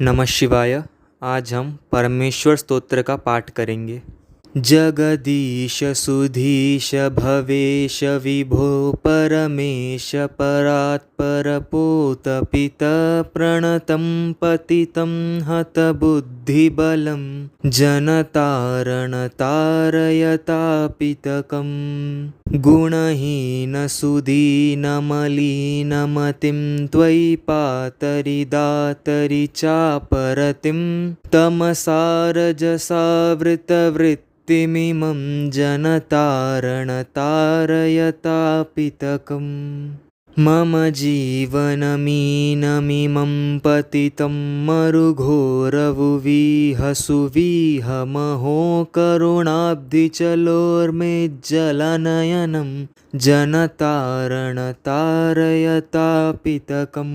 नमः शिवाय। आज हम परमेश्वर स्तोत्र का पाठ करेंगे। जगदीश सुधीश भवेश विभो परमेश परात्पर पोत पित प्रणतं पतितं हतबुद्धिबलं जनतारण तारयतापितकं गुणहीन सुदीनमलीनमतिं त्वयि पातरि दातरि चापरतिं तमसारजसावृतवृत्तिमिमं जनतारणतारयतापितकम् मम जीवनमीनमिमं पतितं मरुघोरवुविहसुविहमहो करुणाब्धिचलोर्मेज्जलनयनं जनतारणतारयतापितकम्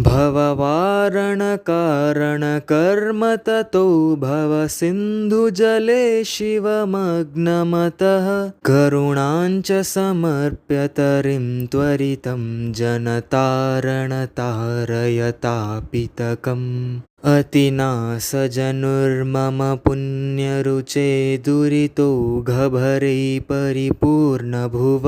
भववारणकारणकर्म ततो भवसिन्धुजले शिवमग्नमतः करुणाञ्च समर्प्य तरिं त्वरितं जनतारणतारयतापितकम् अतिनासजनुर्मम पुण्यरुचे दुरितौघभरे परिपूर्णभुव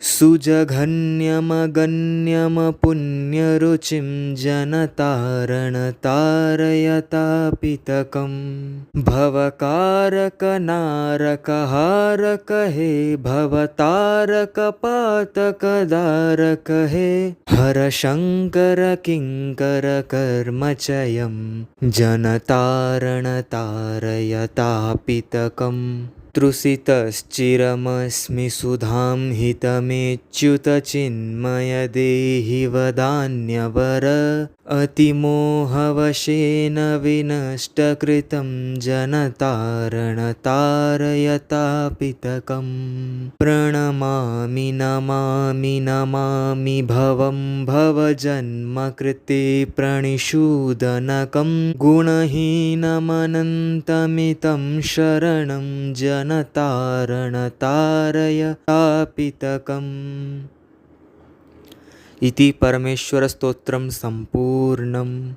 सुजघन्यमगन्यमपुण्यरुचिं जनतारणतारयतापितकम् भवकारकनारकहारक हे भवतारकपातकदारक हे हरशङ्कर किङ्कर कर्मचयम् जनतारणतारयतापितकम् तृषितश्चिरमस्मि सुधां हितमेच्युतचिन्मय देहि वदान्यवर अतिमोहवशेन विनष्टकृतं जनतारणतारयतापितकम् प्रणमामि नमामि नमामि भवं भवजन्मकृते प्रणिषूदनकं गुणहीनमनन्तमितं शरणं जनतारणतारयतापितकम् इति परमेश्वर स्तोत्रं सम्पूर्णम्।